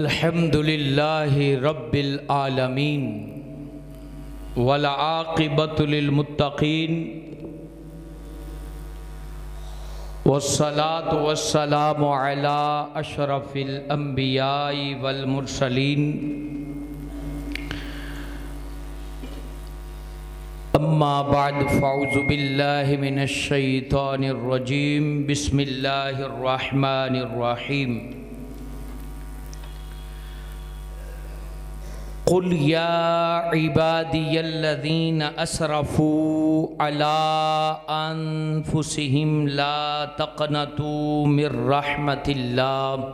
الحمد للہ رب العالمین والعاقبۃ للمتقین والصلاة والسلام علی اشرف الانبیاء والمرسلین اما بعد فاعوذ باللہ من الشیطان الرجیم بسم اللہ الرحمن الرحیم قل یا عبادی الذین اسرفوا علی انفسہم لا تقنطوا من رحمت اللہ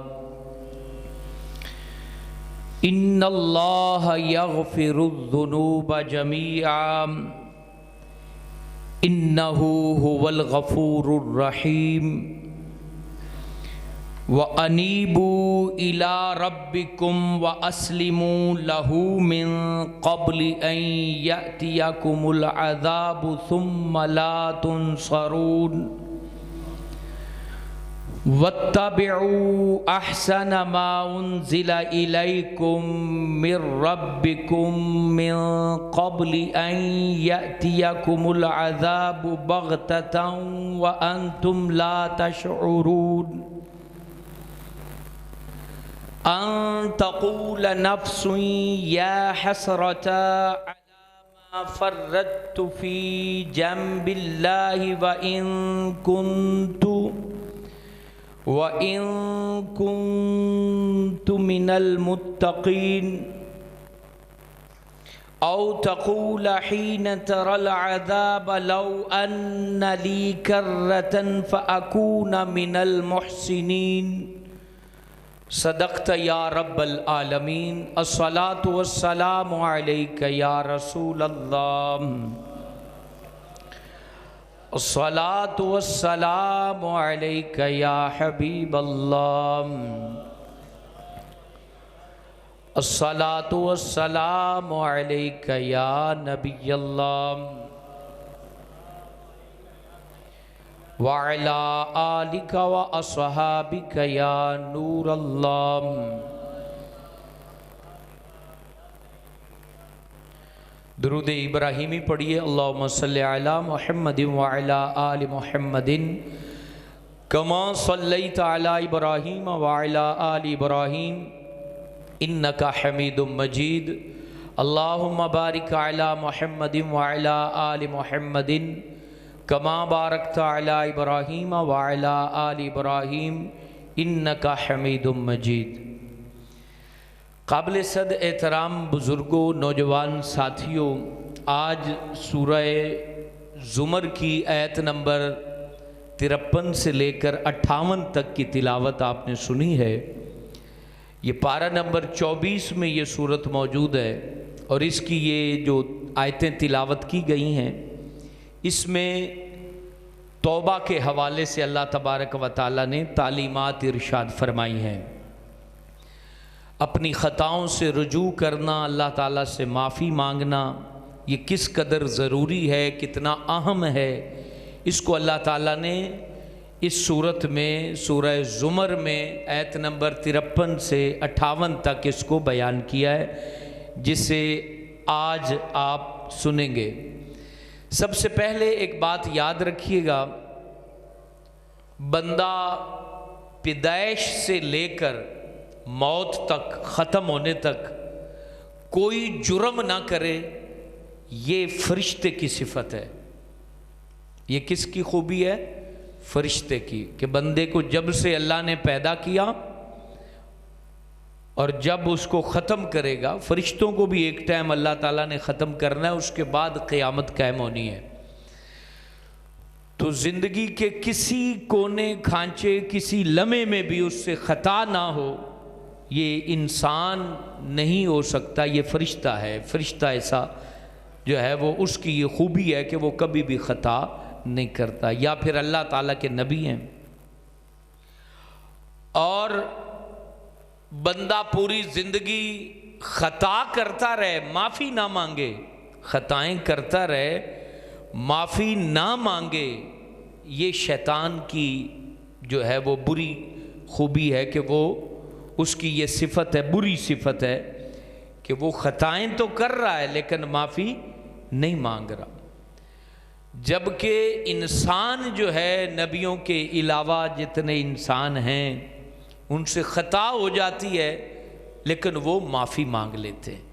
ان اللہ یغفر الذنوب جمیعا انہ هو الغفور الرحیم وَأَنِيبُوا إِلَىٰ رَبِّكُمْ وَأَسْلِمُوا لَهُ مِن قَبْلِ أَن يَأْتِيَكُمُ الْعَذَابُ ثُمَّ لَا تُنصَرُونَ وَاتَّبِعُوا أَحْسَنَ مَا أُنزِلَ إِلَيْكُم مِّن رَّبِّكُم مِّن قَبْلِ أَن يَأْتِيَكُمُ الْعَذَابُ بَغْتَةً وَأَنتُمْ لَا تَشْعُرُونَ ان تقول نفس یا حسرة على ما فرطت في جنب الله وإن كنت من المتقين او تقول حين ترى العذاب لو ان لي كرة فأكون من المحسنين صدقت یا رب العالمین الصلاة والسلام علیک یا رسول اللہ الصلاة والسلام علیک یا حبیب اللہ الصلاة والسلام علیک یا نبی اللہ وَعَلَىٰ آلِكَ وَأَصْحَابِكَ يَا نور اللہ درود ابراہیمی پڑھیے اللہم صلی علی محمد وعلی آل محمد کما صلیت علی ابراہیم وعلی آل ابراہیم انکا حمید مجید اللہم بارک علی محمد وعلی آل محمد کما بارکت علی ابراہیم وعلی آل ابراہیم انکا حمید مجید قابل صد احترام بزرگوں نوجوان ساتھیوں آج سورہ زمر کی آیت نمبر 53 سے لے کر 58 تک کی تلاوت آپ نے سنی ہے یہ پارہ نمبر 24 میں یہ سورت موجود ہے اور اس کی یہ جو آیتیں تلاوت کی گئی ہیں اس میں توبہ کے حوالے سے اللہ تبارک و تعالیٰ نے تعلیمات ارشاد فرمائی ہیں اپنی خطاؤں سے رجوع کرنا اللہ تعالیٰ سے معافی مانگنا یہ کس قدر ضروری ہے کتنا اہم ہے اس کو اللہ تعالیٰ نے اس صورت میں سورہ زمر میں آیت نمبر 53 سے 58 تک اس کو بیان کیا ہے جسے آج آپ سنیں گے سب سے پہلے ایک بات یاد رکھیے گا بندہ پیدائش سے لے کر موت تک ختم ہونے تک کوئی جرم نہ کرے یہ فرشتے کی صفت ہے یہ کس کی خوبی ہے فرشتے کی کہ بندے کو جب سے اللہ نے پیدا کیا اور جب اس کو ختم کرے گا فرشتوں کو بھی ایک ٹائم اللہ تعالیٰ نے ختم کرنا ہے اس کے بعد قیامت قائم ہونی ہے تو زندگی کے کسی کونے کھانچے کسی لمحے میں بھی اس سے خطا نہ ہو یہ انسان نہیں ہو سکتا یہ فرشتہ ہے فرشتہ ایسا جو ہے وہ اس کی یہ خوبی ہے کہ وہ کبھی بھی خطا نہیں کرتا یا پھر اللہ تعالیٰ کے نبی ہیں اور بندہ پوری زندگی خطا کرتا رہے معافی نہ مانگے خطائیں کرتا رہے معافی نہ مانگے یہ شیطان کی جو ہے وہ بری خوبی ہے کہ وہ اس کی یہ صفت ہے، بری صفت ہے کہ وہ خطائیں تو کر رہا ہے لیکن معافی نہیں مانگ رہا۔ جبکہ انسان جو ہے، نبیوں کے علاوہ جتنے انسان ہیں ان سے خطا ہو جاتی ہے لیکن وہ معافی مانگ لیتے ہیں،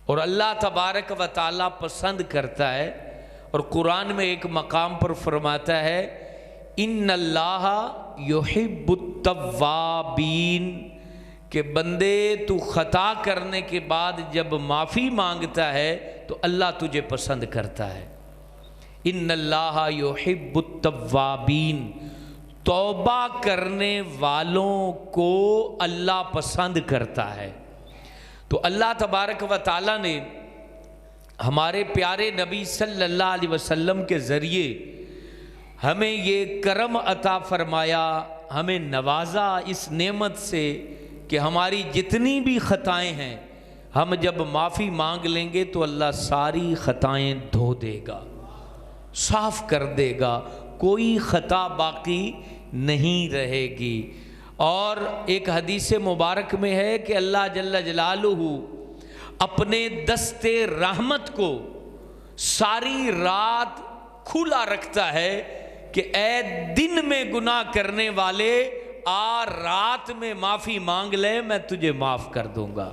اور اللہ تبارک و تعالیٰ پسند کرتا ہے، اور قرآن میں ایک مقام پر فرماتا ہے ان اللہ یحب التوابین، کہ بندے تو خطا کرنے کے بعد جب معافی مانگتا ہے تو اللہ تجھے پسند کرتا ہے۔ ان اللہ یحب التوابین، توبہ کرنے والوں کو اللہ پسند کرتا ہے۔ تو اللہ تبارک و تعالیٰ نے ہمارے پیارے نبی صلی اللہ علیہ وسلم کے ذریعے ہمیں یہ کرم عطا فرمایا، ہمیں نوازا اس نعمت سے کہ ہماری جتنی بھی خطائیں ہیں ہم جب معافی مانگ لیں گے تو اللہ ساری خطائیں دھو دے گا، صاف کر دے گا، کوئی خطا باقی نہیں رہے گی۔ اور ایک حدیث مبارک میں ہے کہ اللہ جل جلالہ اپنے دست رحمت کو ساری رات کھلا رکھتا ہے کہ اے دن میں گناہ کرنے والے آ رات میں معافی مانگ لے، میں تجھے معاف کر دوں گا۔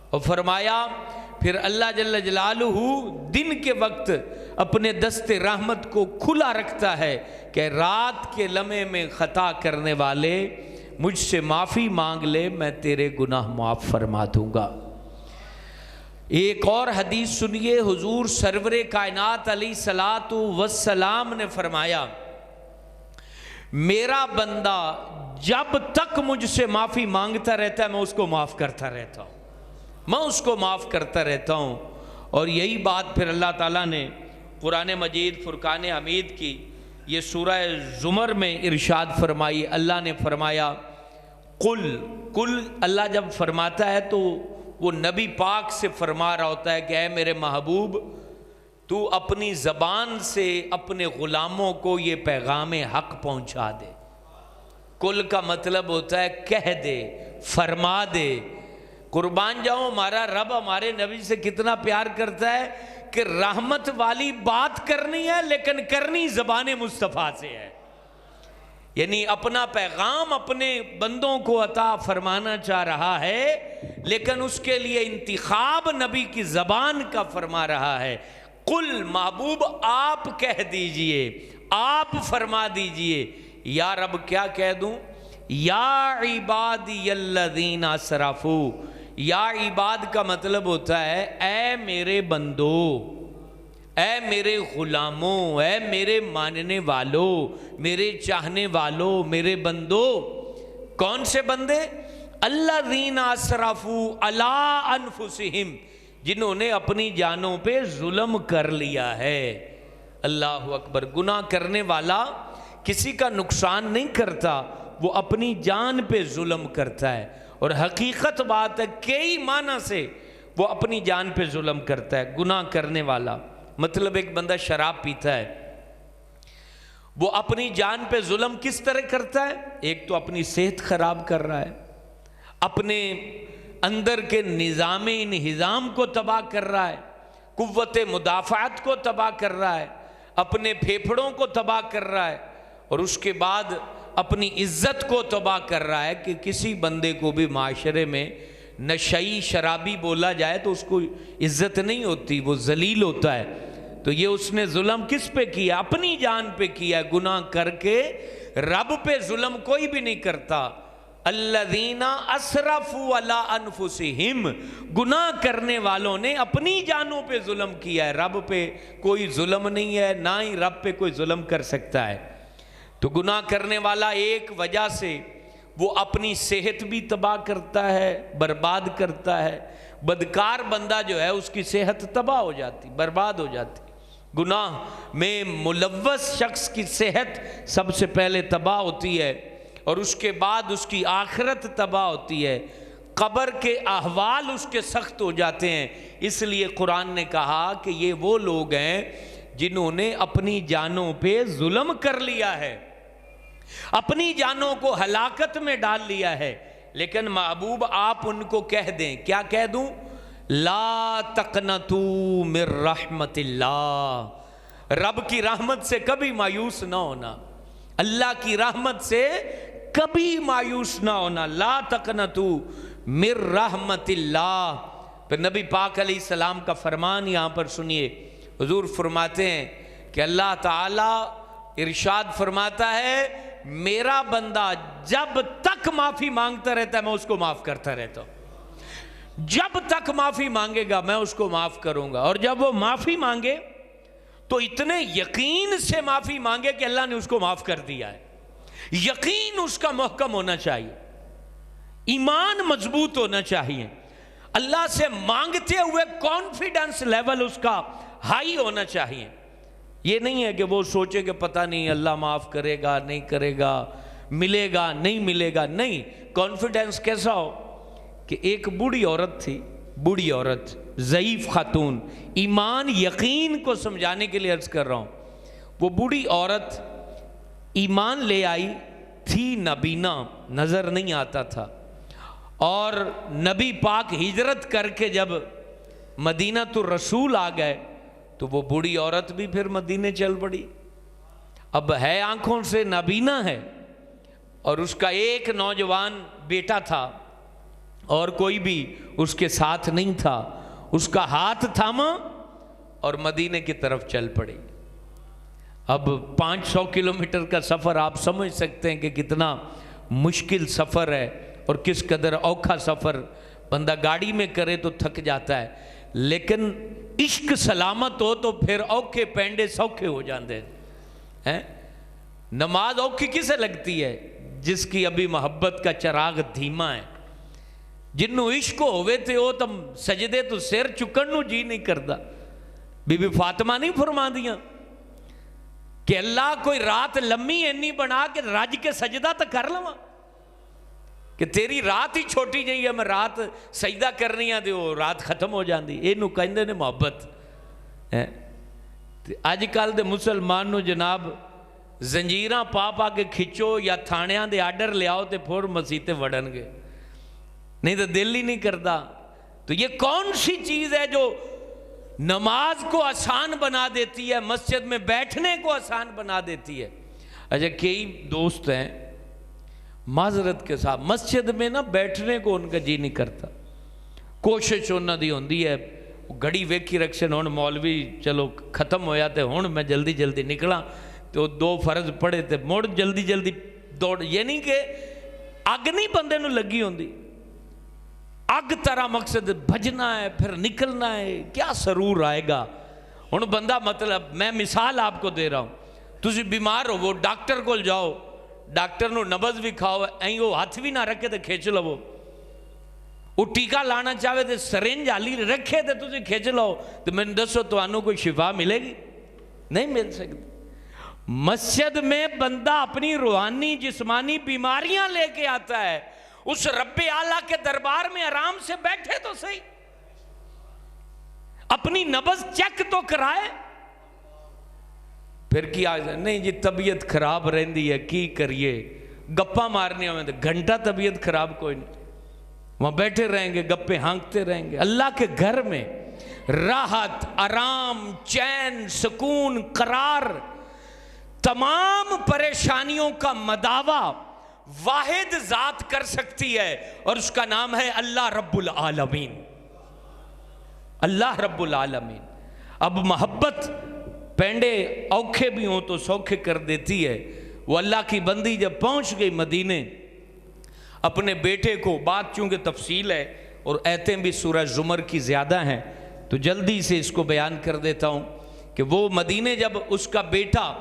اور فرمایا پھر اللہ جل جلالہ دن کے وقت اپنے دست رحمت کو کھلا رکھتا ہے کہ رات کے لمحے میں خطا کرنے والے مجھ سے معافی مانگ لے، میں تیرے گناہ معاف فرما دوں گا۔ ایک اور حدیث سنیے، حضور سرور کائنات علیہ الصلاۃ والسلام نے فرمایا میرا بندہ جب تک مجھ سے معافی مانگتا رہتا ہے میں اس کو معاف کرتا رہتا ہوں، میں اس کو معاف کرتا رہتا ہوں۔ اور یہی بات پھر اللہ تعالیٰ نے قرآن مجید فرقان حمید کی یہ سورہ زمر میں ارشاد فرمائی۔ اللہ نے فرمایا قل اللہ جب فرماتا ہے تو وہ نبی پاک سے فرما رہا ہوتا ہے کہ اے میرے محبوب تو اپنی زبان سے اپنے غلاموں کو یہ پیغام حق پہنچا دے۔ کل کا مطلب ہوتا ہے کہہ دے، فرما دے۔ قربان جاؤں ہمارا رب ہمارے نبی سے کتنا پیار کرتا ہے کہ رحمت والی بات کرنی ہے لیکن کرنی زبان مصطفیٰ سے ہے، یعنی اپنا پیغام اپنے بندوں کو عطا فرمانا چاہ رہا ہے لیکن اس کے لیے انتخاب نبی کی زبان کا فرما رہا ہے۔ قل محبوب آپ کہہ دیجئے، آپ فرما دیجئے۔ یا رب کیا کہہ دوں؟ یا عبادی الذین اسرفوا، یا عباد کا مطلب ہوتا ہے اے میرے بندو، اے میرے غلاموں، اے میرے ماننے والوں، میرے چاہنے والوں، میرے بندو۔ کون سے بندے؟ الذین اسرفوا علی انفسہم، جنہوں نے اپنی جانوں پہ ظلم کر لیا ہے۔ اللہ اکبر۔ گناہ کرنے والا کسی کا نقصان نہیں کرتا، وہ اپنی جان پہ ظلم کرتا ہے، اور حقیقت بات ہے کئی معنی سے وہ اپنی جان پہ ظلم کرتا ہے۔ گناہ کرنے والا مطلب ایک بندہ شراب پیتا ہے، وہ اپنی جان پہ ظلم کس طرح کرتا ہے؟ ایک تو اپنی صحت خراب کر رہا ہے، اپنے اندر کے نظام انہضام کو تباہ کر رہا ہے، قوت مدافعت کو تباہ کر رہا ہے، اپنے پھیپھڑوں کو تباہ کر رہا ہے، اور اس کے بعد اپنی عزت کو تباہ کر رہا ہے کہ کسی بندے کو بھی معاشرے میں نشئی شرابی بولا جائے تو اس کو عزت نہیں ہوتی، وہ ذلیل ہوتا ہے۔ تو یہ اس نے ظلم کس پہ کیا؟ اپنی جان پہ کیا۔ گناہ کر کے رب پہ ظلم کوئی بھی نہیں کرتا۔ الذین اسرفوا علی انفسہم، گناہ کرنے والوں نے اپنی جانوں پہ ظلم کیا ہے، رب پہ کوئی ظلم نہیں ہے، نہ ہی رب پہ کوئی ظلم کر سکتا ہے۔ تو گناہ کرنے والا ایک وجہ سے وہ اپنی صحت بھی تباہ کرتا ہے، برباد کرتا ہے۔ بدکار بندہ جو ہے اس کی صحت تباہ ہو جاتی، برباد ہو جاتی۔ گناہ میں ملوث شخص کی صحت سب سے پہلے تباہ ہوتی ہے، اور اس کے بعد اس کی آخرت تباہ ہوتی ہے، قبر کے احوال اس کے سخت ہو جاتے ہیں۔ اس لیے قرآن نے کہا کہ یہ وہ لوگ ہیں جنہوں نے اپنی جانوں پہ ظلم کر لیا ہے، اپنی جانوں کو ہلاکت میں ڈال لیا ہے۔ لیکن محبوب آپ ان کو کہہ دیں، کیا کہہ دوں؟ لا تقنطو من رحمت اللہ، رب کی رحمت سے کبھی مایوس نہ ہونا، اللہ کی رحمت سے کبھی مایوس نہ ہونا، لا تقنطو من رحمت اللہ۔ پھر نبی پاک علیہ السلام کا فرمان یہاں پر سنیے، حضور فرماتے ہیں کہ اللہ تعالیٰ ارشاد فرماتا ہے میرا بندہ جب تک معافی مانگتا رہتا ہے میں اس کو معاف کرتا رہتا ہوں، جب تک معافی مانگے گا میں اس کو معاف کروں گا، اور جب وہ معافی مانگے تو اتنے یقین سے معافی مانگے کہ اللہ نے اس کو معاف کر دیا ہے، یقین اس کا محکم ہونا چاہیے، ایمان مضبوط ہونا چاہیے، اللہ سے مانگتے ہوئے کانفیڈنس لیول اس کا ہائی ہونا چاہیے۔ یہ نہیں ہے کہ وہ سوچے کہ پتہ نہیں اللہ معاف کرے گا نہیں کرے گا، ملے گا نہیں ملے گا، نہیں، کانفیڈنس کیسا ہو کہ ایک بوڑھی عورت تھی، بوڑھی عورت، ضعیف خاتون، ایمان یقین کو سمجھانے کے لیے عرض کر رہا ہوں، وہ بوڑھی عورت ایمان لے آئی تھی، نابینا، نظر نہیں آتا تھا، اور نبی پاک ہجرت کر کے جب مدینہ الرسول آ گئے تو وہ بوڑھی عورت بھی پھر مدینے چل پڑی، اب ہے آنکھوں سے نابینا ہے، اور اس کا ایک نوجوان بیٹا تھا اور کوئی بھی اس کے ساتھ نہیں تھا، اس کا ہاتھ تھاما اور مدینے کی طرف چل پڑی۔ اب 500 کلومیٹر کا سفر آپ سمجھ سکتے ہیں کہ کتنا مشکل سفر ہے اور کس قدر اوکھا سفر، بندہ گاڑی میں کرے تو تھک جاتا ہے، لیکن عشق سلامت ہو تو پھر اوکھے پینڈے سوکھے ہو جاندے ہیں۔ نماز اوکھی کسے لگتی ہے؟ جس کی ابھی محبت کا چراغ دھیما ہے، جنوں عشق ہوئے تھے وہ تم سجدے تو سر چکن جی نہیں کردا۔ بی بی فاطمہ نہیں فرما دیاں کہ اللہ کوئی رات لمبی اینی بنا کہ رج کے سجدہ تو کر لواں، کہ تیری رات ہی چھوٹی جہی ہے، میں رات سجدہ کرنی ہے تو وہ رات ختم ہو جاندی، یہ کہندے نے محبت ہے۔ اج کل دے مسلمان نو جناب زنجیراں پا پا کے کھچو یا تھانیاں دے آرڈر لے آؤ تے پھر مسیتے وڑن گے، نہیں تو دل ہی نہیں کرتا۔ تو یہ کون سی چیز ہے جو نماز کو آسان بنا دیتی ہے، مسجد میں بیٹھنے کو آسان بنا دیتی ہے؟ اچھا کئی دوست ہیں معذرت کے ساتھ مسجد میں نا بیٹھنے کو ان کا جی نہیں کرتا، کوشش انہوں دی ہوندی ہے گھڑی ویکھی رکھشن ہون مولوی چلو ختم ہویا تے ہون میں جلدی جلدی نکلا تو 2 فرض پڑھے تے موڑ جلدی جلدی دوڑ، یہ نہیں کہ اگ نہیں بندے نو لگی ہوندی، اگ طرح مقصد بھجنا ہے پھر نکلنا ہے، کیا سرور آئے گا۔ ہن بندہ مطلب میں مثال آپ کو دے رہا ہوں، تسی بیمار ہو وہ ڈاکٹر کو جاؤ، ڈاکٹر نو نبض بھی کھاؤ، این وہ ہاتھ بھی نہ رکھے تے کھیچ لو، وہ ٹیکہ لانا چاہے تے سرنج حالی رکھے تے تسی کھیچ لو، تو میں دسو تو آنو کوئی شفا ملے گی؟ نہیں مل سکتی۔ مسجد میں بندہ اپنی روحانی جسمانی بیماریاں لے کے آتا ہے، اس رب اعلیٰ کے دربار میں آرام سے بیٹھے تو صحیح، اپنی نبض چیک تو کرائے۔ پھر کیا نہیں جی طبیعت خراب رہندی ہے کی کریے، گپا مارنے ہمیں تو گھنٹہ طبیعت خراب کوئی نہیں، وہاں بیٹھے رہیں گے گپے ہانکتے رہیں گے۔ اللہ کے گھر میں راحت، آرام، چین، سکون، قرار، تمام پریشانیوں کا مداوا واحد ذات کر سکتی ہے، اور اس کا نام ہے اللہ رب العالمین، اللہ رب العالمین۔ اب محبت پینڈے اوکھے بھی ہوں تو سوکھے کر دیتی ہے۔ وہ اللہ کی بندی جب پہنچ گئی مدینے، اپنے بیٹے کو، بات چونکہ تفصیل ہے اور ایتیں بھی سورہ زمر کی زیادہ ہیں تو جلدی سے اس کو بیان کر دیتا ہوں کہ وہ مدینے جب اس کا بیٹا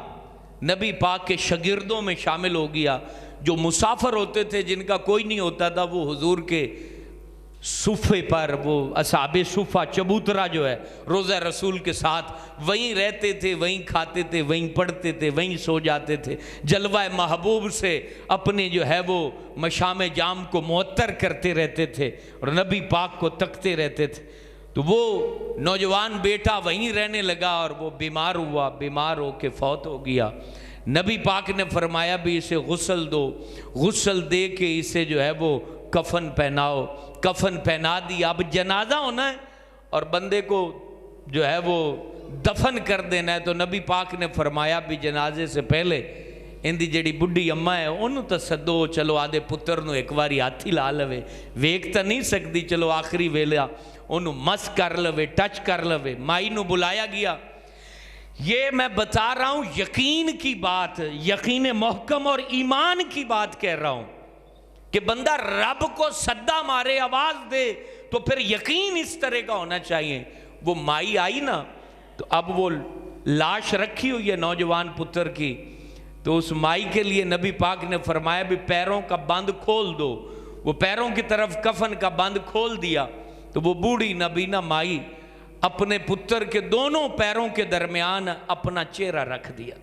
نبی پاک کے شاگردوں میں شامل ہو گیا، جو مسافر ہوتے تھے جن کا کوئی نہیں ہوتا تھا وہ حضور کے صفے پر، وہ اصحاب صفہ چبوترا جو ہے روزہ رسول کے ساتھ وہیں رہتے تھے، وہیں کھاتے تھے، وہیں پڑھتے تھے، وہیں سو جاتے تھے، جلوہ محبوب سے اپنے جو ہے وہ مشام جام کو معطر کرتے رہتے تھے اور نبی پاک کو تکتے رہتے تھے۔ تو وہ نوجوان بیٹا وہیں رہنے لگا اور وہ بیمار ہوا، بیمار ہو کے فوت ہو گیا۔ نبی پاک نے فرمایا بھی اسے غسل دو، غسل دے کے اسے جو ہے وہ کفن پہناؤ، کفن پہنا دیا، اب جنازہ ہونا ہے اور بندے کو جو ہے وہ دفن کر دینا ہے، تو نبی پاک نے فرمایا بھی جنازے سے پہلے اندی جڑی بڈھی اماں ہے انہوں تو سدو، چلو آدھے پتر نو ایک واری ہاتھی لا لوے، ویک تو نہیں سکتی، چلو آخری ویلا انہوں مس کر لوے، ٹچ کر لوے۔ مائی نو بلایا گیا۔ یہ میں بتا رہا ہوں یقین کی بات، یقین محکم اور ایمان کی بات کہہ رہا ہوں کہ بندہ رب کو صدا مارے، آواز دے، تو پھر یقین اس طرح کا ہونا چاہیے۔ وہ مائی آئی نا، تو اب وہ لاش رکھی ہوئی ہے نوجوان پتر کی، تو اس مائی کے لیے نبی پاک نے فرمایا بھی پیروں کا بند کھول دو۔ وہ پیروں کی طرف کفن کا بند کھول دیا، تو وہ بوڑھی نبینہ مائی اپنے پتر کے دونوں پیروں کے درمیان اپنا چہرہ رکھ دیا،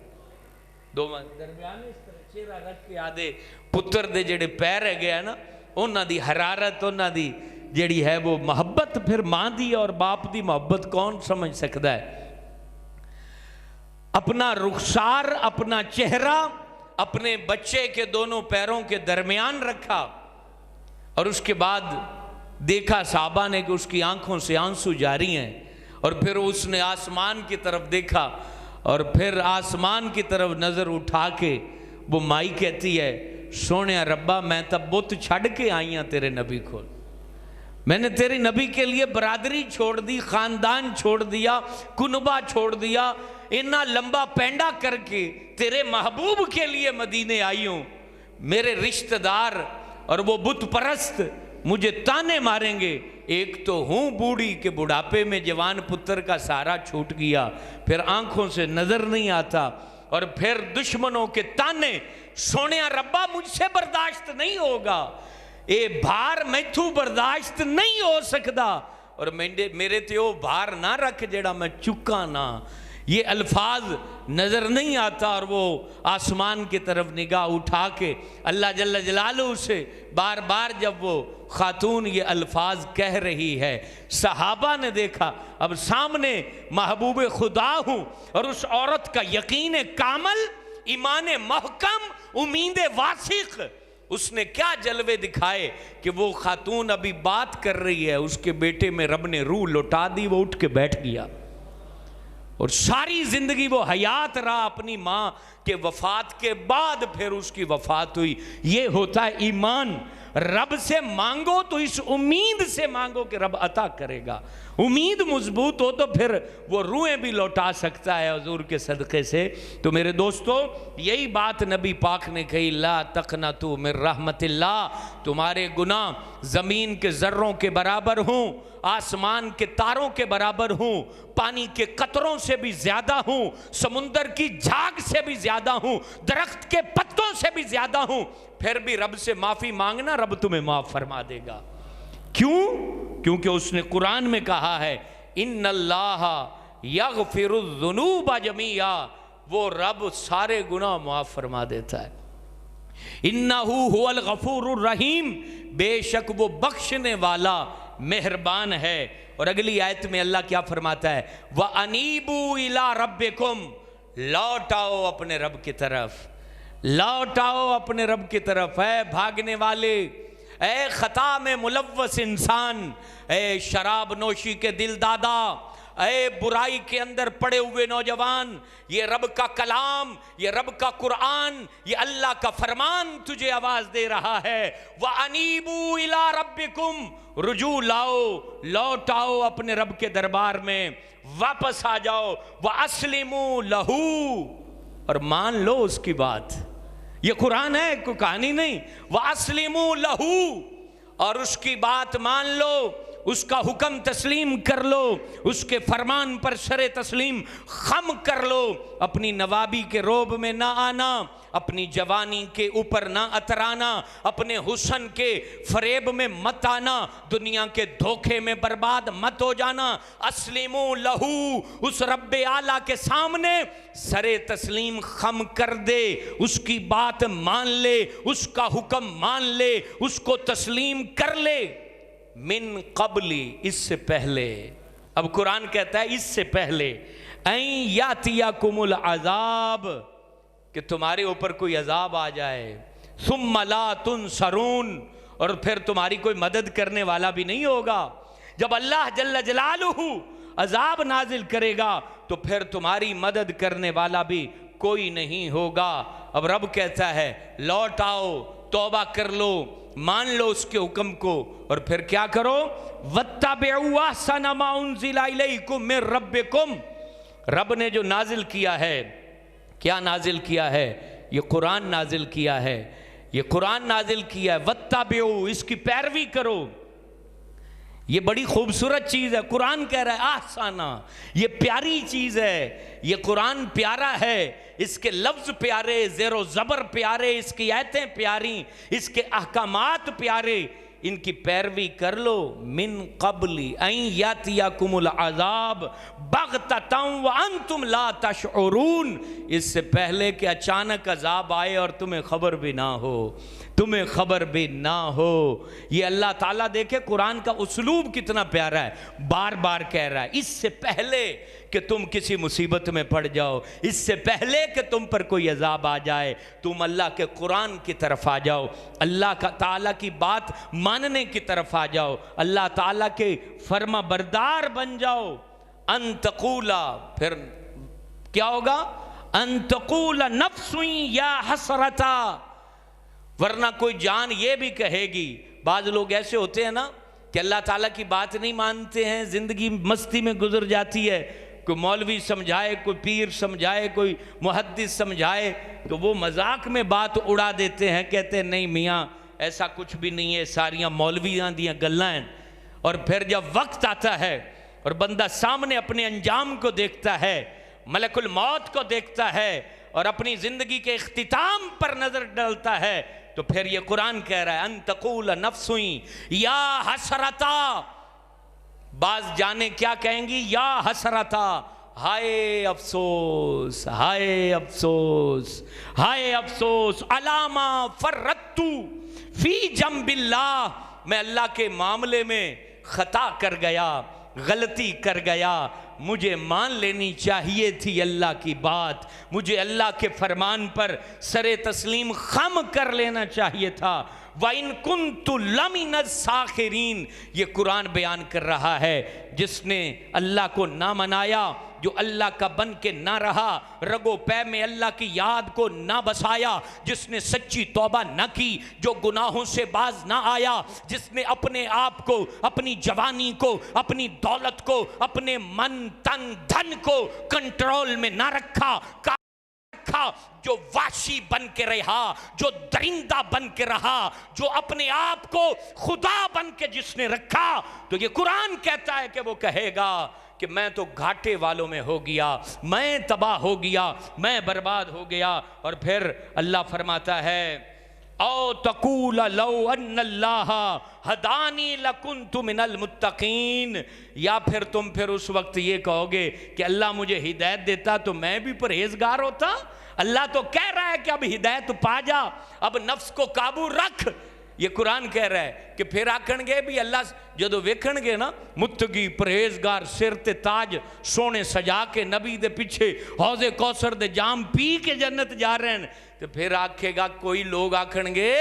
دونوں درمیان اس طرح چہرہ رکھ کے آدھے پتر دے جڑے پیر ہے گیا نا، انہاں دی حرارت، انہاں دی جڑی ہے وہ محبت، پھر ماں دی اور باپ دی محبت کون سمجھ سکتا ہے۔ اپنا رخسار، اپنا چہرہ اپنے بچے کے دونوں پیروں کے درمیان رکھا، اور اس کے بعد دیکھا صحابہ نے کہ اس کی آنکھوں سے آنسو جاری ہیں، اور پھر اس نے آسمان کی طرف دیکھا، اور پھر آسمان کی طرف نظر اٹھا کے وہ مائی کہتی ہے سونے ربا میں تب بت چھڑ کے آئی ہوں تیرے نبی کو، میں نے تیرے نبی کے لیے برادری چھوڑ دی، خاندان چھوڑ دیا، کنبہ چھوڑ دیا، اتنا لمبا پینڈا کر کے تیرے محبوب کے لیے مدینے آئی ہوں۔ میرے رشتہ دار اور وہ بت پرست مجھے تانے ماریں گے، ایک تو ہوں بوڑھی کہ بڑھاپے میں جوان پتر کا سہارا چھوٹ گیا، پھر آنکھوں سے نظر نہیں آتا، اور پھر دشمنوں کے تانے، سونے ربا مجھ سے برداشت نہیں ہوگا، اے بھار میتھو برداشت نہیں ہو سکتا، اور میرے تے او بھار نہ رکھ جڑا میں چکا نہ۔ یہ الفاظ نظر نہیں آتا، اور وہ آسمان کی طرف نگاہ اٹھا کے اللہ جل جلالہ سے بار بار جب وہ خاتون یہ الفاظ کہہ رہی ہے، صحابہ نے دیکھا اب سامنے محبوب خدا ہوں، اور اس عورت کا یقین کامل، ایمان محکم، امید واثق، اس نے کیا جلوے دکھائے کہ وہ خاتون ابھی بات کر رہی ہے، اس کے بیٹے میں رب نے روح لوٹا دی، وہ اٹھ کے بیٹھ گیا، اور ساری زندگی وہ حیات رہا اپنی ماں کے وفات کے بعد، پھر اس کی وفات ہوئی۔ یہ ہوتا ہے ایمان۔ رب سے مانگو تو اس امید سے مانگو کہ رب عطا کرے گا، امید مضبوط ہو تو پھر وہ روحیں بھی لوٹا سکتا ہے حضور کے صدقے سے۔ تو میرے دوستو یہی بات نبی پاک نے کہی، لا تقنطوا من رحمت اللہ، تمہارے گناہ زمین کے ذروں کے برابر ہوں، آسمان کے تاروں کے برابر ہوں، پانی کے قطروں سے بھی زیادہ ہوں، سمندر کی جھاگ سے بھی زیادہ ہوں، درخت کے پتوں سے بھی زیادہ ہوں، پھر بھی رب سے معافی مانگنا، رب تمہیں معاف فرما دے گا۔ کیوں؟ کیونکہ اس نے قرآن میں کہا ہے ان اللہ یغفر الذنوب جمیعا، وہ رب سارے گناہ معاف فرما دیتا ہے۔ انہ هو الغفور الرحیم، بے شک وہ بخشنے والا مہربان ہے۔ اور اگلی آیت میں اللہ کیا فرماتا ہے، وَأَنِيبُوا إِلَىٰ رَبِّكُمْ، لوٹ آؤ اپنے رب کی طرف، لوٹ آؤ اپنے رب کی طرف۔ اے بھاگنے والے، اے خطا میں ملوث انسان، اے شراب نوشی کے دل دادا، اے برائی کے اندر پڑے ہوئے نوجوان، یہ رب کا کلام، یہ رب کا قرآن، یہ اللہ کا فرمان تجھے آواز دے رہا ہے، وَأَنِيبُوا إِلَىٰ رَبِّكُمْ، رجوع لاؤ، لوٹ آؤ اپنے رب کے دربار میں، واپس آ جاؤ، وَأَسْلِمُوا لَهُ، اور مان لو اس کی بات۔ یہ قرآن ہے، کوئی کہانی نہیں۔ وَأَسْلِمُوا لَهُ، اور اس کی بات مان لو، اس کا حکم تسلیم کر لو، اس کے فرمان پر سر تسلیم خم کر لو، اپنی نوابی کے روب میں نہ آنا، اپنی جوانی کے اوپر نہ اترانا، اپنے حسن کے فریب میں مت آنا، دنیا کے دھوکے میں برباد مت ہو جانا۔ اسلموا لہو، اس رب اعلیٰ کے سامنے سر تسلیم خم کر دے، اس کی بات مان لے، اس کا حکم مان لے، اس کو تسلیم کر لے۔ من قبلی، اس سے پہلے، اب قرآن کہتا ہے اس سے پہلے، این یاتیکم العذاب، کہ تمہارے اوپر کوئی عذاب آ جائے، ثم لا تنصرون، اور پھر تمہاری کوئی مدد کرنے والا بھی نہیں ہوگا۔ جب اللہ جل جلالہ عذاب نازل کرے گا تو پھر تمہاری مدد کرنے والا بھی کوئی نہیں ہوگا۔ اب رب کہتا ہے لوٹ آؤ، توبہ کر لو، مان لو اس کے حکم کو، اور پھر کیا کرو؟ وَاتَّبِعُوا أَحْسَنَ مَا أُنزِلَ إِلَيْكُم مِّن رَبِّكُم۔ رب نے جو نازل کیا ہے، کیا نازل کیا ہے؟ یہ قرآن نازل کیا ہے، یہ قرآن نازل کیا ہے۔ وَاتَّبِعُوا، اس کی پیروی کرو۔ یہ بڑی خوبصورت چیز ہے، قرآن کہہ رہا ہے احسانہ، یہ پیاری چیز ہے، یہ قرآن پیارا ہے، اس کے لفظ پیارے، زیر و زبر پیارے، اس کی آیتیں پیاری، اس کے احکامات پیارے، ان کی پیروی کر لو۔ من قبل ان یاتیکم العذاب بغتۃ وانتم لا تشعرون، اس سے پہلے کہ اچانک عذاب آئے اور تمہیں خبر بھی نہ ہو، تمہیں خبر بھی نہ ہو۔ یہ اللہ تعالیٰ دیکھے قرآن کا اسلوب کتنا پیارا ہے، بار بار کہہ رہا ہے اس سے پہلے کہ تم کسی مصیبت میں پڑ جاؤ، اس سے پہلے کہ تم پر کوئی عذاب آ جائے، تم اللہ کے قرآن کی طرف آ جاؤ، اللہ کا تعالیٰ کی بات ماننے کی طرف آ جاؤ، اللہ تعالیٰ کے فرما بردار بن جاؤ۔ ان تقولا، پھر کیا ہوگا؟ ان تقول نفس یا حسرتا، ورنہ کوئی جان یہ بھی کہے گی، بعض لوگ ایسے ہوتے ہیں نا کہ اللہ تعالیٰ کی بات نہیں مانتے ہیں، زندگی مستی میں گزر جاتی ہے، کوئی مولوی سمجھائے، کوئی پیر سمجھائے، کوئی محدث سمجھائے تو وہ مذاق میں بات اڑا دیتے ہیں، کہتے ہیں نہیں میاں ایسا کچھ بھی نہیں ہے، ساریاں مولویاں دیاں گلاں ہیں۔ اور پھر جب وقت آتا ہے اور بندہ سامنے اپنے انجام کو دیکھتا ہے، ملک الموت کو دیکھتا ہے اور اپنی زندگی کے اختتام پر نظر ڈالتا ہے، تو پھر یہ قرآن کہہ رہا ہے ان تقول نفس یا حسرتا، بعض جانے کیا کہیں گی؟ یا حسرتا، ہائے افسوس، ہائے افسوس، ہائے افسوس، علامہ فرطت فی جنب اللہ، میں اللہ کے معاملے میں خطا کر گیا، غلطی کر گیا، مجھے مان لینی چاہیے تھی اللہ کی بات، مجھے اللہ کے فرمان پر سر تسلیم خم کر لینا چاہیے تھا۔ وَإِن كُنْتُ لَمِنَ السَّاخِرِينَ، یہ قرآن بیان کر رہا ہے جس نے اللہ کو نہ منایا، جو اللہ کا بن کے نہ رہا، رگو پے میں اللہ کی یاد کو نہ بسایا، جس نے سچی توبہ نہ کی، جو گناہوں سے باز نہ آیا، جس نے اپنے آپ کو، اپنی جوانی کو، اپنی دولت کو، اپنے من تن دھن کو کنٹرول میں نہ رکھا، جو واشی بن کے رہا، جو درندہ بن کے رہا، جو اپنے آپ کو خدا بن کے جس نے رکھا، تو یہ قرآن کہتا ہے کہ وہ کہے گا کہ میں تو گھاٹے والوں میں ہو گیا، میں تباہ ہو گیا، میں برباد ہو گیا۔ اور پھر اللہ فرماتا ہے او تقول لو ان اللہ ہدانی لکنت من المتقین، یا پھر تم پھر اس وقت یہ کہو گے کہ اللہ مجھے ہدایت دیتا تو میں بھی پرہیزگار ہوتا۔ اللہ تو کہہ رہا ہے کہ اب ہدایت پا جا، اب نفس کو قابو رکھ۔ یہ قرآن کہہ رہا ہے کہ پھر آکھن گے بھی اللہ جدو ویکھن گے نا متقی پرہیزگار سر تے تاج سونے سجا کے نبی دے پیچھے حوض کوثر دے جام پی کے جنت جا رہے ہیں، تو پھر آکھے گا کوئی لوگ آکھن گے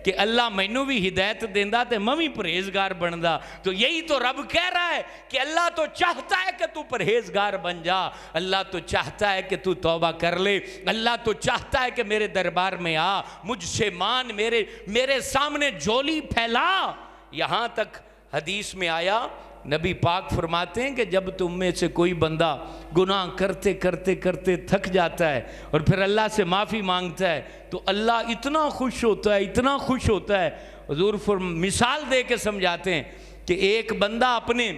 کہ اللہ مینوں بھی ہدایت دیندا تے میں بھی پرہیزگار بندا۔ تو یہی تو رب کہہ رہا ہے کہ اللہ تو چاہتا ہے کہ تو پرہیزگار بن جا، اللہ تو چاہتا ہے کہ تو توبہ کر لے، اللہ تو چاہتا ہے کہ میرے دربار میں آ، مجھ سے مان، میرے سامنے جھولی پھیلا۔ یہاں تک حدیث میں آیا، نبی پاک فرماتے ہیں کہ جب تم میں سے کوئی بندہ گناہ کرتے کرتے کرتے تھک جاتا ہے اور پھر اللہ سے معافی مانگتا ہے تو اللہ اتنا خوش ہوتا ہے، اتنا خوش ہوتا ہے۔ حضور مثال دے کے سمجھاتے ہیں کہ ایک بندہ اپنے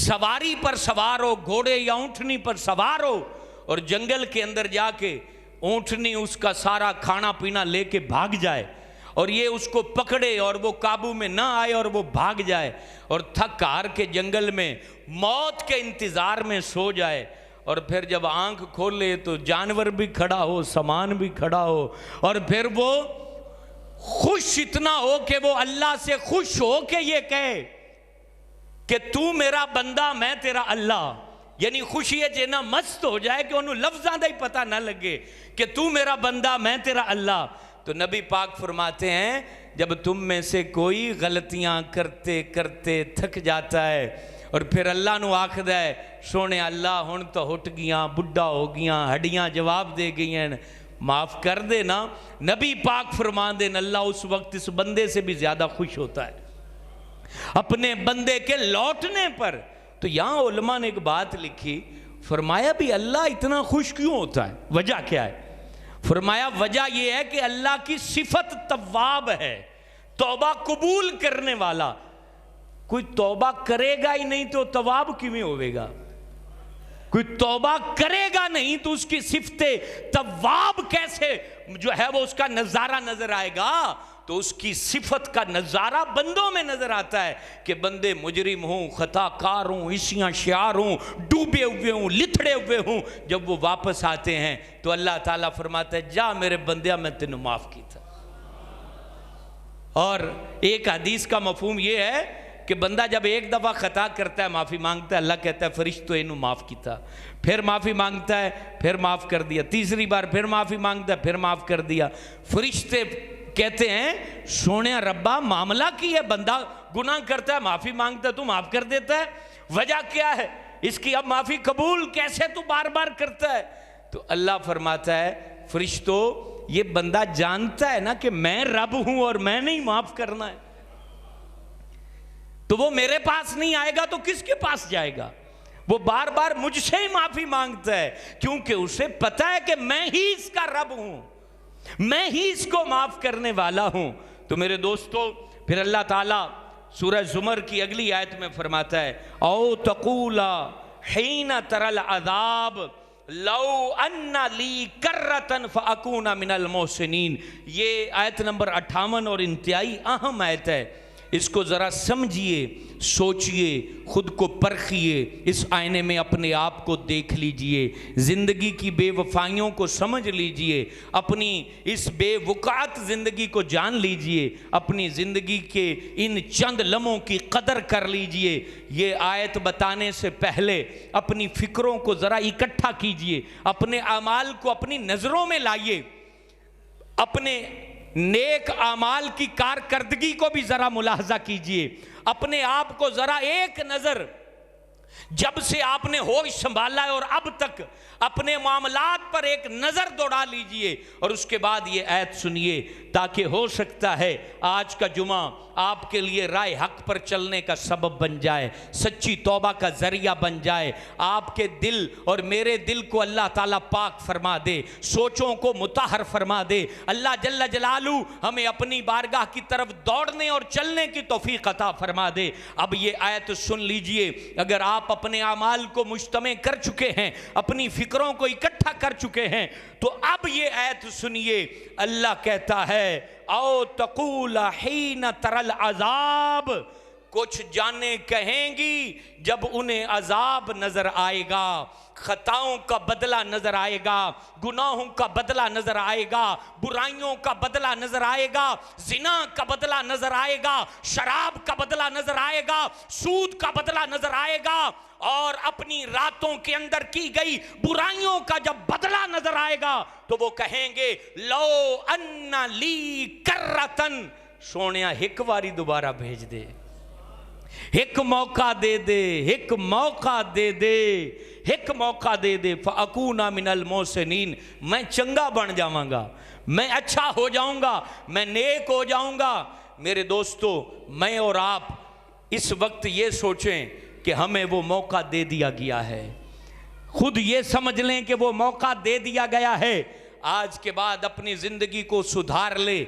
سواری پر سوار ہو، گھوڑے یا اونٹنی پر سوار ہو، اور جنگل کے اندر جا کے اونٹنی اس کا سارا کھانا پینا لے کے بھاگ جائے، اور یہ اس کو پکڑے اور وہ قابو میں نہ آئے اور وہ بھاگ جائے، اور تھک ہار کے جنگل میں موت کے انتظار میں سو جائے، اور پھر جب آنکھ کھولے تو جانور بھی کھڑا ہو، سامان بھی کھڑا ہو، اور پھر وہ خوش اتنا ہو کہ وہ اللہ سے خوش ہو کے یہ کہے کہ تو میرا بندہ میں تیرا اللہ، یعنی خوشی ہے جینا مست ہو جائے کہ انہوں لفظاں دا ہی پتہ نہ لگے کہ تو میرا بندہ میں تیرا اللہ۔ تو نبی پاک فرماتے ہیں جب تم میں سے کوئی غلطیاں کرتے کرتے تھک جاتا ہے اور پھر اللہ نو آکھد ہے سونے اللہ ہن تو ہٹ گیاں بڈھا ہو گیاں ہڈیاں جواب دے گئی ہیں معاف کر دے نا، نبی پاک فرمان دے اللہ اس وقت اس بندے سے بھی زیادہ خوش ہوتا ہے اپنے بندے کے لوٹنے پر۔ تو یہاں علماء نے ایک بات لکھی، فرمایا بھی اللہ اتنا خوش کیوں ہوتا ہے، وجہ کیا ہے؟ فرمایا وجہ یہ ہے کہ اللہ کی صفت تواب ہے، توبہ قبول کرنے والا۔ کوئی توبہ کرے گا ہی نہیں تو تواب کیویں ہوئے گا؟ کوئی توبہ کرے گا نہیں تو اس کی صفت تواب کیسے جو ہے وہ اس کا نظارہ نظر آئے گا؟ تو اس کی صفت کا نظارہ بندوں میں نظر آتا ہے کہ بندے مجرم ہوں، خطا کار ہوں، عیسیاں شعار ہوں، ڈوبے ہوئے ہوں، لتھڑے ہوئے ہوں، جب وہ واپس آتے ہیں تو اللہ تعالیٰ فرماتا ہے جا میرے بندیا میں تینوں معاف کی تھا۔ اور ایک حدیث کا مفہوم یہ ہے کہ بندہ جب ایک دفعہ خطا کرتا ہے معافی مانگتا ہے، اللہ کہتا ہے فرشتوں انہوں معاف کیتا، پھر معافی مانگتا ہے پھر معاف کر دیا، تیسری بار پھر معافی مانگتا ہے پھر معاف کر دیا۔ فرشتے کہتے ہیں سونے ربا معاملہ کی ہے، بندہ گناہ کرتا ہے معافی مانگتا ہے تو معاف کر دیتا ہے، وجہ کیا ہے اس کی؟ اب معافی قبول کیسے تو بار بار کرتا ہے؟ تو اللہ فرماتا ہے فرشتوں یہ بندہ جانتا ہے نا کہ میں رب ہوں اور میں نہیں معاف کرنا ہے، تو وہ میرے پاس نہیں آئے گا تو کس کے پاس جائے گا؟ وہ بار بار مجھ سے ہی معافی مانگتا ہے کیونکہ اسے پتا ہے کہ میں ہی اس کا رب ہوں، میں ہی اس کو معاف کرنے والا ہوں۔ تو میرے دوستو پھر اللہ تعالیٰ سورہ زمر کی اگلی آیت میں فرماتا ہے او تقولا حین تر العذاب لو ان لی کرتن فاکون من المحسنین۔ یہ آیت نمبر 58 اور انتہائی اہم آیت ہے، اس کو ذرا سمجھیے، سوچئے، خود کو پرکھیے، اس آئینے میں اپنے آپ کو دیکھ لیجئے، زندگی کی بے وفائیوں کو سمجھ لیجئے، اپنی اس بے وقعت زندگی کو جان لیجئے، اپنی زندگی کے ان چند لمحوں کی قدر کر لیجئے۔ یہ آیت بتانے سے پہلے اپنی فکروں کو ذرا اکٹھا کیجئے، اپنے اعمال کو اپنی نظروں میں لائیے، اپنے نیک اعمال کی کارکردگی کو بھی ذرا ملاحظہ کیجئے، اپنے آپ کو ذرا ایک نظر جب سے آپ نے ہوش سنبھالا ہے اور اب تک اپنے معاملات پر ایک نظر دوڑا لیجئے اور اس کے بعد یہ آیت سنیے، تاکہ ہو سکتا ہے آج کا جمعہ آپ کے لیے رائے حق پر چلنے کا سبب بن جائے، سچی توبہ کا ذریعہ بن جائے، آپ کے دل اور میرے دل کو اللہ تعالیٰ پاک فرما دے، سوچوں کو مطہر فرما دے، اللہ جل جلالہ ہمیں اپنی بارگاہ کی طرف دوڑنے اور چلنے کی توفیق عطا فرما دے۔ اب یہ آیت سن لیجئے، اگر آپ اپنے اعمال کو مجتمع کر چکے ہیں، اپنی فکروں کو اکٹھا کر چکے ہیں، تو اب یہ آیت سنیے، اللہ کہتا ہے او تقول حین تر العذاب، کچھ جانیں کہیں گی جب انہیں عذاب نظر آئے گا، خطاؤں کا بدلہ نظر آئے گا، گناہوں کا بدلہ نظر آئے گا، برائیوں کا بدلہ نظر آئے گا، زنا کا بدلہ نظر آئے گا، شراب کا بدلہ نظر آئے گا، سود کا بدلہ نظر آئے گا، اور اپنی راتوں کے اندر کی گئی برائیوں کا جب بدلہ نظر آئے گا تو وہ کہیں گے لو ان لی کرتن، سونیا ایک واری دوبارہ بھیج دے، ایک موقع دے دے، ایک موقع دے دے، ایک موقع دے دے، فَأَكُونَ مِنَ الْمُحْسِنِينَ، میں چنگا بن جاؤں گا، میں اچھا ہو جاؤں گا، میں نیک ہو جاؤں گا۔ میرے دوستو میں اور آپ اس وقت یہ سوچیں کہ ہمیں وہ موقع دے دیا گیا ہے، خود یہ سمجھ لیں کہ وہ موقع دے دیا گیا ہے، آج کے بعد اپنی زندگی کو سدھار لے،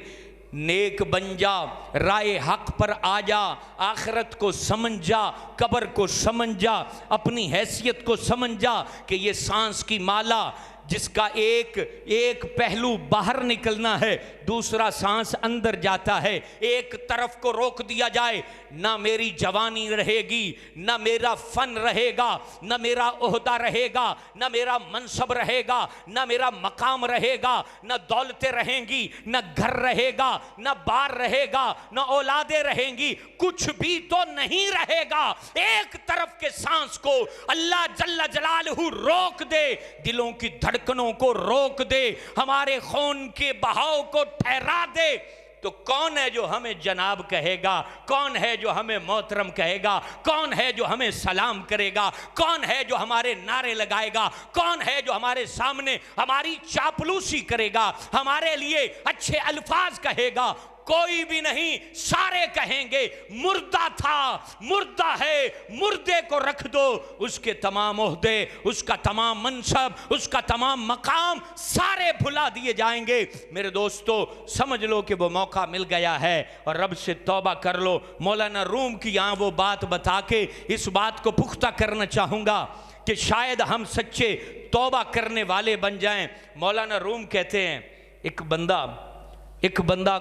نیک بن جا، رائے حق پر آ جا، آخرت کو سمجھ جا، قبر کو سمجھ جا، اپنی حیثیت کو سمجھ جا کہ یہ سانس کی مالا جس کا ایک پہلو باہر نکلنا ہے، دوسرا سانس اندر جاتا ہے، ایک طرف کو روک دیا جائے، نہ میری جوانی رہے گی، نہ میرا فن رہے گا، نہ میرا عہدہ رہے گا، نہ میرا منصب رہے گا، نہ میرا مقام رہے گا، نہ دولتیں رہیں گی، نہ گھر رہے گا، نہ بار رہے گا، نہ اولادیں رہیں گی، کچھ بھی تو نہیں رہے گا۔ ایک طرف کے سانس کو اللہ جل جلالہ روک دے، دلوں کی دھڑکنوں کو روک دے، ہمارے خون کے بہاؤ کو ٹھہرا دے، تو کون ہے جو ہمیں جناب کہے گا؟ کون ہے جو ہمیں محترم کہے گا؟ کون ہے جو ہمیں سلام کرے گا؟ کون ہے جو ہمارے نعرے لگائے گا؟ کون ہے جو ہمارے سامنے ہماری چاپلوسی کرے گا، ہمارے لیے اچھے الفاظ کہے گا؟ کوئی بھی نہیں. سارے کہیں گے مردہ تھا، مردہ ہے، مردے کو رکھ دو. اس کے تمام عہدے، اس کا تمام منصب، اس کا تمام مقام سارے بھلا دیے جائیں گے. میرے دوستو سمجھ لو کہ وہ موقع مل گیا ہے اور رب سے توبہ کر لو. مولانا روم کی یہاں وہ بات بتا کے اس بات کو پختہ کرنا چاہوں گا کہ شاید ہم سچے توبہ کرنے والے بن جائیں. مولانا روم کہتے ہیں ایک بندہ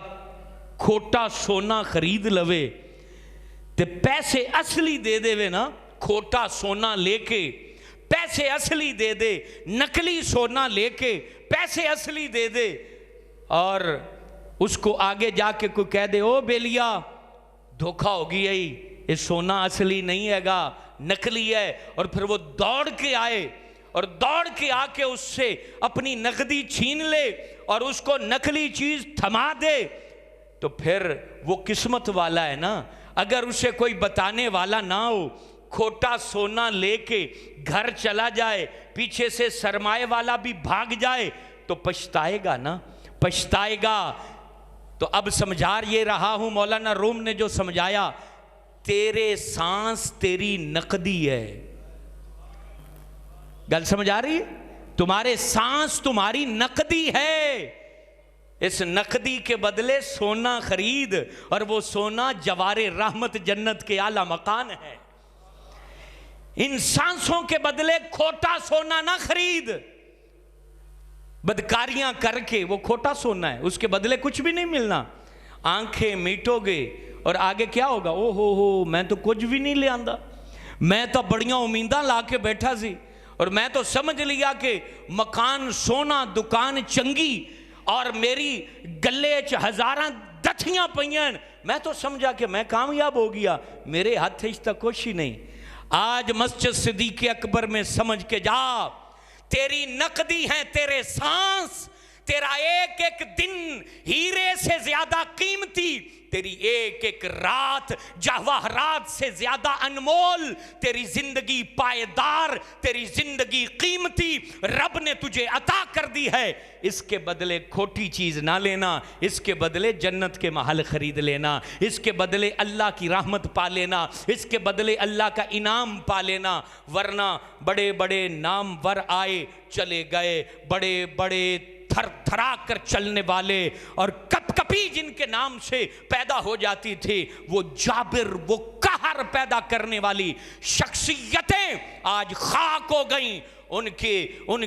کھوٹا سونا خرید لوے تے پیسے اصلی دے دے وے نا. کھوٹا سونا لے کے پیسے اصلی دے دے، نقلی سونا لے کے پیسے اصلی دے دے، اور اس کو آگے جا کے کوئی کہہ دے او بیلیا دھوکہ ہو گئی ہے، یہ سونا اصلی نہیں ہے گا، نقلی ہے، اور پھر وہ دوڑ کے آئے اور دوڑ کے آ کے اس سے اپنی نقدی چھین لے اور اس کو نقلی چیز تھما دے، تو پھر وہ قسمت والا ہے نا. اگر اسے کوئی بتانے والا نہ ہو، کھوٹا سونا لے کے گھر چلا جائے، پیچھے سے سرمایہ والا بھی بھاگ جائے تو پچھتائے گا نا، پچھتائے گا. تو اب سمجھا یہ رہا ہوں، مولانا روم نے جو سمجھایا، تیرے سانس تیری نقدی ہے. گل سمجھ آ رہی ہے؟ تمہارے سانس تمہاری نقدی ہے. اس نقدی کے بدلے سونا خرید، اور وہ سونا جوار رحمت جنت کے اعلیٰ مکان ہے. ان سانسوں کے بدلے کھوٹا سونا نہ خرید. بدکاریاں کر کے وہ کھوٹا سونا ہے، اس کے بدلے کچھ بھی نہیں ملنا. آنکھیں میٹو گے اور آگے کیا ہوگا؟ او ہو میں تو کچھ بھی نہیں لے آندا، میں تو بڑیاں امیداں لا کے بیٹھا سی، اور میں تو سمجھ لیا کہ مکان سونا، دکان چنگی، اور میری گلے ہزاراں دتھیاں پئیاں، میں تو سمجھا کہ میں کامیاب ہو گیا. میرے ہاتھ اس تک کچھ ہی نہیں. آج مسجد صدیق اکبر میں سمجھ کے جا، تیری نقدی ہیں تیرے سانس، تیرا ایک ایک دن ہیرے سے زیادہ قیمتی، تیری ایک ایک رات جواہرات سے زیادہ انمول، تیری زندگی پائیدار، تیری زندگی قیمتی رب نے تجھے عطا کر دی ہے. اس کے بدلے کھوٹی چیز نہ لینا، اس کے بدلے جنت کے محل خرید لینا، اس کے بدلے اللہ کی رحمت پا لینا، اس کے بدلے اللہ کا انعام پا لینا. ورنہ بڑے بڑے نامور آئے چلے گئے، بڑے بڑے تھر تھرا کر چلنے والے اور کپ کپی جن کے نام سے پیدا ہو جاتی تھی، وہ جابر، وہ قہر پیدا کرنے والی شخصیتیں آج خاک ہو گئیں. ان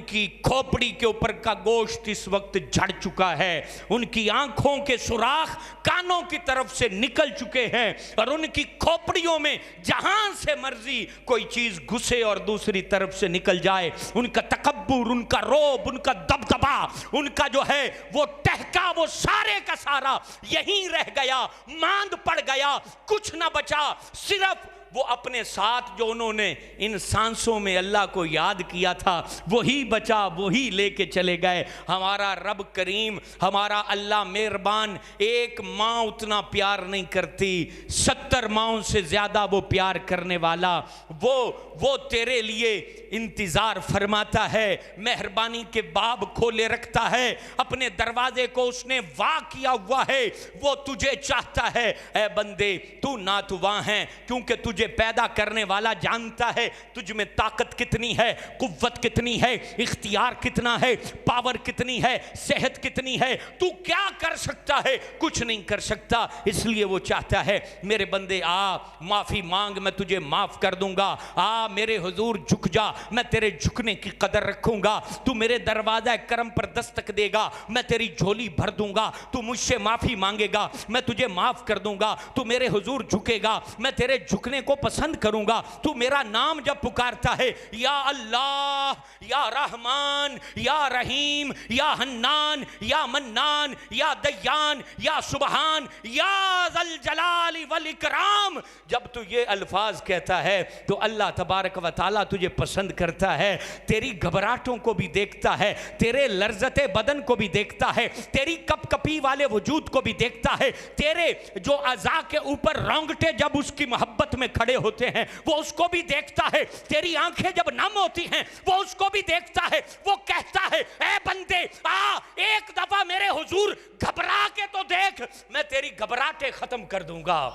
کی کھوپڑی کے اوپر کا گوشت اس وقت جھڑ چکا ہے، ان کی آنکھوں کے سوراخ کانوں کی طرف سے نکل چکے ہیں، اور ان کی کھوپڑیوں میں جہاں سے مرضی کوئی چیز گھسے اور دوسری طرف سے نکل جائے. ان کا تکبر، ان کا روب، ان کا دبدبا، ان کا جو ہے وہ ٹہکا، وہ سارے کا سارا یہیں رہ گیا، ماند پڑ گیا، کچھ نہ بچا. صرف وہ اپنے ساتھ جو انہوں نے ان سانسوں میں اللہ کو یاد کیا تھا وہی بچا، وہی لے کے چلے گئے. ہمارا رب کریم، ہمارا اللہ مہربان ایک ماں اتنا پیار نہیں کرتی، 70 ماؤں سے زیادہ وہ پیار کرنے والا. وہ تیرے لیے انتظار فرماتا ہے، مہربانی کے باب کھولے رکھتا ہے، اپنے دروازے کو اس نے وا کیا ہوا ہے. وہ تجھے چاہتا ہے اے بندے، تو ناتواں ہے کیونکہ تجھے پیدا کرنے والا جانتا ہے تجھ میں طاقت کتنی ہے، قوت کتنی ہے، اختیار کتنا ہے، پاور کتنی ہے، صحت کتنی ہے. تو کیا کر سکتا ہے؟ کچھ نہیں کر سکتا. اس لیے وہ چاہتا ہے میرے بندے آ، معافی مانگ، میں تجھے معاف کر دوں گا. آ میرے حضور جھک جا، میں تیرے جھکنے کی قدر رکھوں گا. تو میرے دروازہ کرم پر دستک دے گا، میں تیری جھولی بھر دوں گا. تو مجھ سے معافی مانگے گا، میں تجھے معاف کر دوں گا. تو میرے حضور جھکے گا، میں تیرے جھکنے کو پسند کروں گا۔ تو میرا نام جب پکارتا ہے، یا اللہ، یا رحمان، یا رحیم، یا حنان، یا منان، یا دیان، یا سبحان، یا ذا الجلال والاکرام، جب تو یہ الفاظ کہتا ہے تو اللہ تبارک و تعالیٰ تجھے پسند کرتا ہے، تیری گھبراہٹوں کو بھی دیکھتا ہے، تیرے لرزت بدن کو بھی دیکھتا ہے، تیری کپ کپی والے وجود کو بھی دیکھتا ہے، تیرے جو اعضاء کے اوپر رونگٹے جب اس کی محبت میں کھڑے ہوتے ہیں وہ اس کو بھی دیکھتا ہے، تیری آنکھیں جب نم ہوتی ہیں وہ اس کو بھی دیکھتا ہے۔ وہ کہتا ہے اے بندے آ ایک دفعہ میرے حضور گھبرا کے تو دیکھ، میں تیری گھبراہٹیں ختم کر دوں گا۔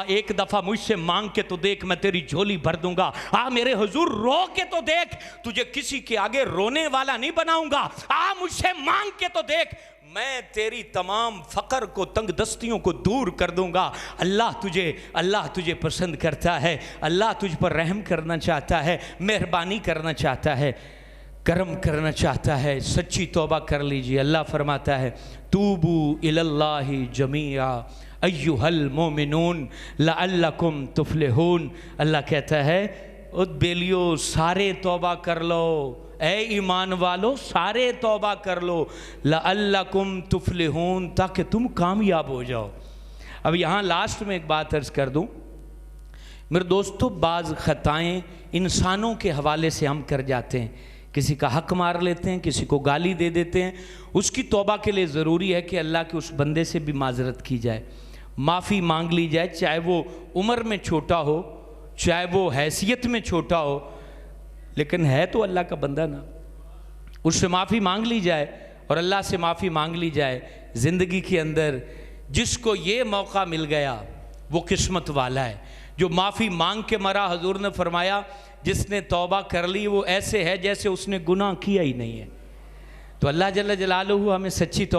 ایک دفعہ مجھ سے مانگ کے تو دیکھ، میں تیری جھولی بھر دوں گا۔ میرے حضور رو کے تو دیکھ، تجھے کسی کے آگے رونے والا نہیں بناؤں گا۔ مجھ سے مانگ کے تو دیکھ، میں تیری تمام فقر کو، تنگ دستیوں کو دور کر دوں گا۔ اللہ تجھے پسند کرتا ہے، اللہ تجھ پر رحم کرنا چاہتا ہے، مہربانی کرنا چاہتا ہے، کرم کرنا چاہتا ہے۔ سچی توبہ کر لیجئے۔ اللہ فرماتا ہے توبو الی اللہ جمیعا ایھا المؤمنون لعلکم تفلحون۔ اللہ کہتا ہے بیلیو سارے توبہ کر لو، اے ایمان والو سارے توبہ کر لو، لعلکم تفلحون، تاکہ تم کامیاب ہو جاؤ۔ اب یہاں لاسٹ میں ایک بات عرض کر دوں میرے دوستو، بعض خطائیں انسانوں کے حوالے سے ہم کر جاتے ہیں، کسی کا حق مار لیتے ہیں، کسی کو گالی دے دیتے ہیں۔ اس کی توبہ کے لیے ضروری ہے کہ اللہ کے اس بندے سے بھی معذرت کی جائے، معافی مانگ لی جائے، چاہے وہ عمر میں چھوٹا ہو، چاہے وہ حیثیت میں چھوٹا ہو، لیکن ہے تو اللہ کا بندہ نا، اس سے معافی مانگ لی جائے اور اللہ سے معافی مانگ لی جائے۔ زندگی کے اندر جس کو یہ موقع مل گیا وہ قسمت والا ہے، جو معافی مانگ کے مرا۔ حضور نے فرمایا جس نے توبہ کر لی وہ ایسے ہے جیسے اس نے گناہ کیا ہی نہیں ہے۔ تو اللہ جل جلالہ ہمیں سچی توبہ